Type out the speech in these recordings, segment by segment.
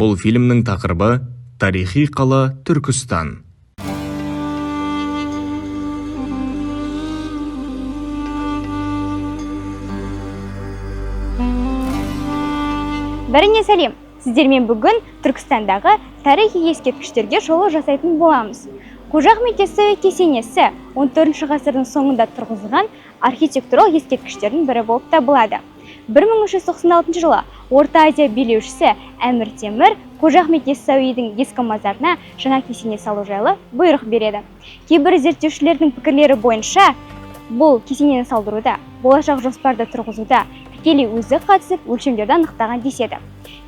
Бұл фильмнің тақырыбы тарихи қала Түркістан. Бәріне сәлем! Сіздермен бүгін Түркістандағы тарихи ескерткіштерге шолу жасайтын боламыз. Қожа Ахмет Яссауи кесенесі 14 ғасырдың соңында тұрғызылған архитектуралық ескерткіштердің бірі болып табылады. 1396 жылы Орта Азия билеушісі Әмір Темір Қожа Ахмет Яссауидің ескі мазарына жаңа кесене салу жайлы бұйрық береді. Кейбір зерттеушілердің пікірлері бойынша, бұл кесенені салдыруда, болашақ жоспарды тұрғызуда тікелей өзі қатысып өлшемдерді анықтаған деседі.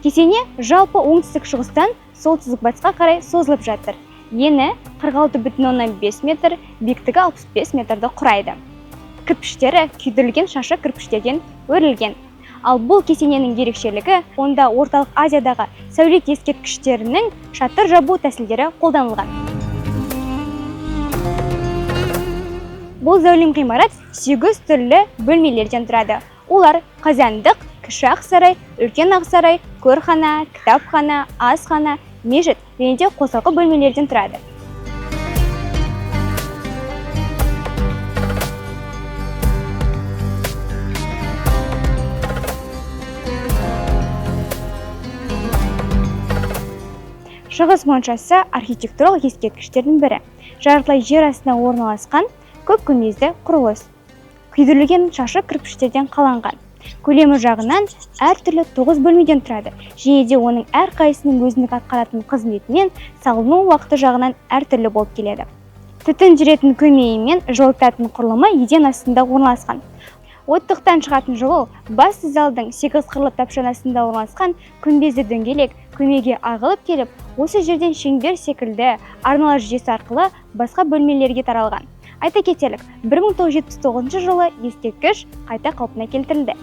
Кесене жалпы оңтүстік-шығыстан солтүстік-батысқа қарай созылып жатыр. Ені 46,5 метр, биіктігі 65 метрді құрайды. Кірпіштері күйдірілген шашы кірпіштерден өрілген. Ал бұл кесененің ерекшелігі, онда Орталық Азиядағы сәулет ескерткіштерінің шатыр жабу тәсілдері қолданылған. Бұл зәулім ғимарат 8 түрлі бөлмелерден тұрады. Олар қазандық, кіші ақсарай, үлкен ақсарай, көрхана, кітапхана, асхана, мешіт және де қосалқы бөлмелерден тұрады. Шығыс моншасы архитектуралық ескерткіштердің бірі. Жартылай жер астында орналасқан көп көмезді құрылыс. Күйдірілген шашы кірпіштерден қаланған. Көлемі жағынан әртүрлі 9 бөлмеден тұрады. Және де оның әрқайсының өзіндік атқаратын қызметінен салыну уақыты жағынан әртүрлі болып келеді. Түтін жүретін көмейімен жылытатын құрылымы еден астында орналасқан. Оттықтан шығатын жылу басты залдың 8 қырлы тапшанасында орналасқан күмбезді дөңгелек көмейге ағылып келіп, осы жерден шеңбер секілді арналар жүйесі арқылы басқа бөлмелерге таралған. Айта кетелік, 1979 жылы ескерткіш қайта қалпына келтірілді.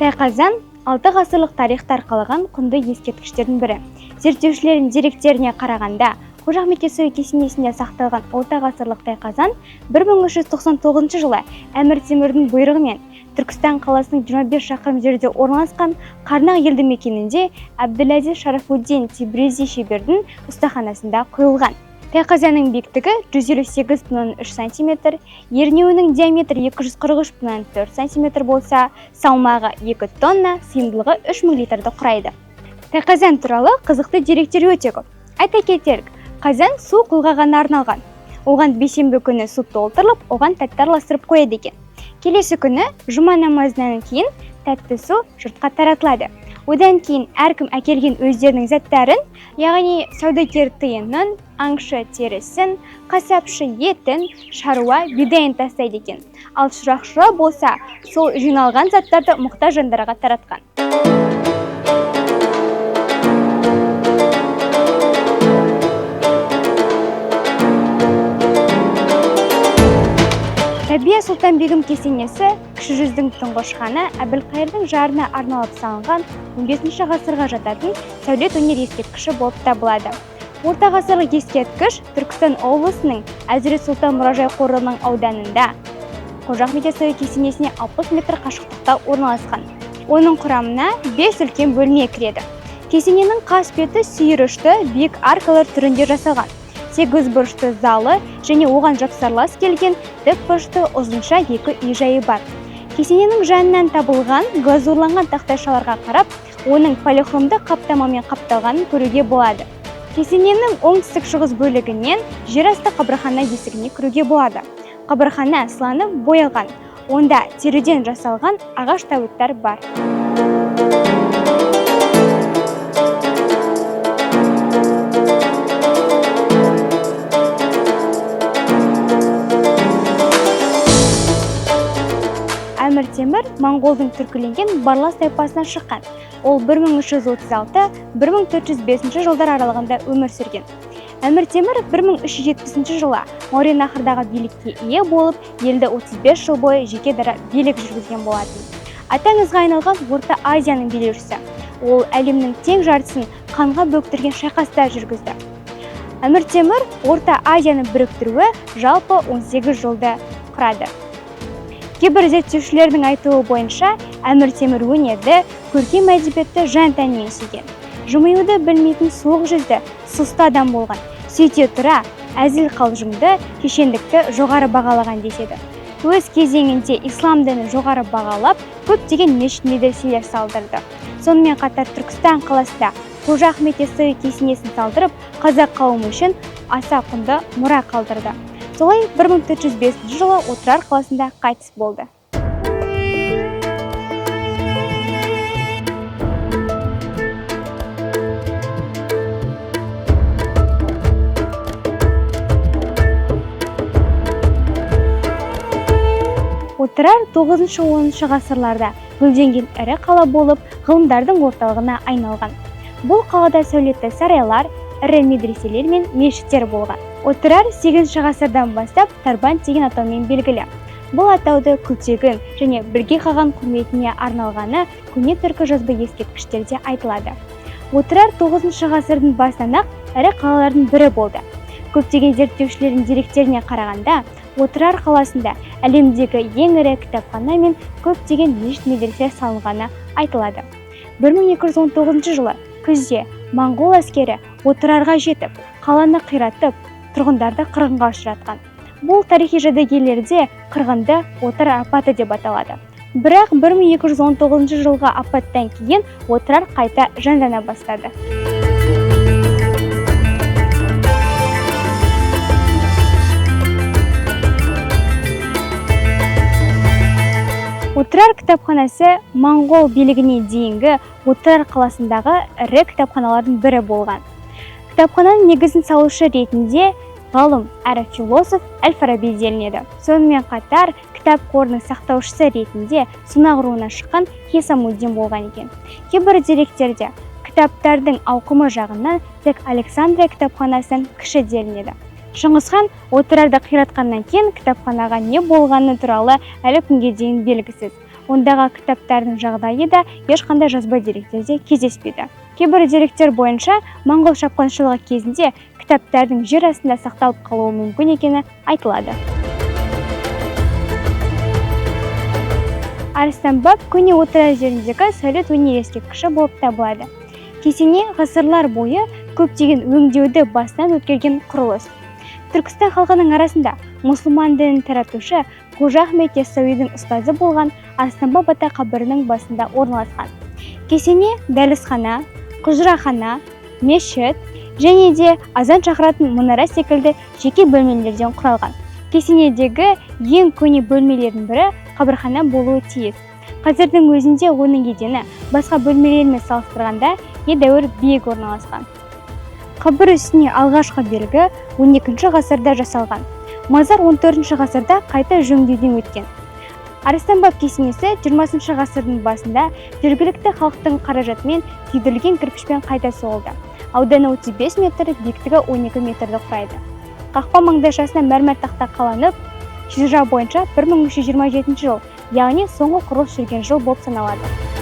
Тайқазан 6 ғасырлық тарихта арқалаған құнды ескерткіштердің бірі. Зерттеушілердің деректеріне қарағанда, Қожа Ахмет Яссауи кесенесінде сақталған орта ғасырлық тайқазан 1399 жылы Әмір Темірдің бұйрығымен Түркістан қаласының 25 шақырым жерде орналасқан Қарнақ елді мекенінде Әбділәзиз Шарафуддин Тебризи шебердің ұстаханасында қойылған. Тайқазанның биіктігі 158,3 см, ернеуінің диаметрі 243,4 см болса, салмағы 2 тонна, сыйымдылығы 3000 литрді құрайды. Тайқазан туралы қызықты деректер өте көп. Айта кетелік, қазан су құйғағына арналған. Оған бейсенбі күні су толтырылып, оған тәтті араластырып қояды екен. Келесі күні жұма намазынан кейін тәтті су жұртқа таратылады. Одан кейін әркім әкелген өздерінің заттарын, яғни саудагер тиынын, аңшы терісін, қасапшы етін, шаруа бидайын тастайды екен. Ал шырақшы болса, сол жиналған заттарды мұқтаж жандарға таратқан. Рабия Сұлтан-бегім кесенесі кіші жүздің тұңғыш ханы Әбілқайырдың жарына арналып салынған 15 ғасырға жататын сәулет өнер ескерткіші болып табылады. Орта ғасырлық ескерткіш Түркістан облысының Әзірет Сұлтан мұражай қорының ауданында Қожа Ахмет Яссауи кесенесіне 60 метр қашықтықта орналасқан. Оның құрамына 5 үлкен бөлме кіреді. Кесененің қас беті сүйірішті биік аркалар түрінде жасалған. 8 бұрышты залы және оған жапсарлас келген тік бұрышты ұзынша 2 үй-жайы бар. Кесененің жанынан табылған глазурланған тақтайшаларға қарап, оның полихромды қаптамамен қапталғанын көруге болады. Кесененің оңтүстік-шығыс бөлігінен жер асты қабырхана есігіне кіруге болады. Қабырхана сыланып боялған, онда теріден жасалған ағаш тәуіттер бар. Әмір Темір Моңғолдың түркіленген барлас тайпасынан шыққан. Ол 1336-1405 жылдар аралығында өмір сүрген. Әмір Темір 1370 жылы Мауреннахрдағы билікке ие болып, елді 35 жыл бойы жеке дара билік жүргізген болатын. Атаңызға айналған Орта Азияның билеушісі. Ол әлемнің тең жартысын қанға бөктірген шайқаста жүргізді. Әмір Темір Орта Азияны біріктіруі жалпы 18 жылды құрады. Кейбір зерттеушілердің айтуы бойынша, Әмір Темір өнерді, көркем әдебиетті жан-тәнімен сүйген. Жымиюды білмейтін суық жүзді, сұсты адам болған. Сөйте тұра, әзіл-қалжыңды, шешендікті жоғары бағалаған деседі. Өз кезеңінде ислам дінін жоғары бағалап, көптеген мешіт медреселер салдырды. Сонымен қатар Түркістан қаласында Қожа Ахмет Яссауи кесенесін салдырып, қазақ қауымы үшін аса құнды мұра қалдырды. Солай 1405 жылы Отырар қаласында қайтыс болды. Отырар 9-10 ғасырларда гүлденген ірі қала болып, ғылымдардың орталығына айналған. Бұл қалада сәулетті сарайлар, ірі медреселер мен мешіттер болған. Отырар 8 ғасырдан бастап Тарбан деген атаумен белгілі. Бұл атауды күлтегін және бірге қалған құрметіне арналғаны көне түркі жазба ескерткіштерде айтылады. Отырар 9 ғасырдың басынан ірі қалалардың бірі болды. Көптеген зерттеушілердің деректеріне қарағанда, Отырар қаласында әлемдегі ең ірі кітапхана мен көптеген мешіт медресе салынғаны айтылады. 1219 жылы күзде моңғол әскері Отырарға жетіп, қаланы қиратып, тұрғындарды қырғынға ұшыратқан. Бұл тарихи жәдігерлерде қырғынды Отырар апаты деп аталады. Бірақ 1219 жылғы апаттан кейін Отырар қайта жандана бастады. Отырар кітапханасы моңғол билігіне дейінгі Отырар қаласындағы ірі кітапханалардың бірі болған. Кітапхананың негізін салушы ретінде ғалым әрі философ Әл-Фараби делінеді. Сонымен қатар кітап қорының сақтаушысы ретінде Сунақ руынан шыққан Хисамуддин болған екен. Кейбір деректерде кітаптардың ауқымы жағынан тек Александрия кітапханасынан кіші делінеді. Шыңғысхан Отырарды қиратқаннан кейін кітапханаға не болғаны туралы әлі күнге дейін белгісіз. Ондағы кітаптардың жағдайы да ешқандай жазба деректерде кездеспейді. Кейбір деректер бойынша моңғол шапқыншылығы кезінде кітаптардың жер астында сақталып қалуы мүмкін екені айтылады. Арыстан баб көне Отырар жеріндегі сәулет өнер ескерткіші болып табылады. Кесене ғасырлар бойы көптеген өңдеуді басынан өткерген құрылыс. Түркістан халқының арасында мұсылман дінін таратушы Қожа Ахмет Яссауидің ұстазы болған Арыстан баб ата қабірінің басында орналасқан. Кесене дәлізхана, құжырахана, мешіт және де азан шақыратын мұнара секілді жеке бөлмелерден құралған. Кесенедегі ең көне бөлмелердің бірі қабірхана болуы тиіс. Қазірдің өзінде оның едені басқа бөлмелермен салыстырғанда едәуір биік орналасқан. Қабір үстіне алғашқы белгі 12 ғасырда жасалған. Мазар 14 ғасырда қайта жөндеуден өткен. Арыстан баб кесенесі 20 ғасырдың басында жергілікті халықтың қаражатымен күйдірілген кірпішпен қайта соғылды. Ауданы 35 метр, биіктігі 12 метрді құрайды. Қақпа маңдайшасына мәрмәр тақта қаланып, хижра бойынша 1327 жыл, яғни соңғы құрылыс жүрген жыл болып саналады.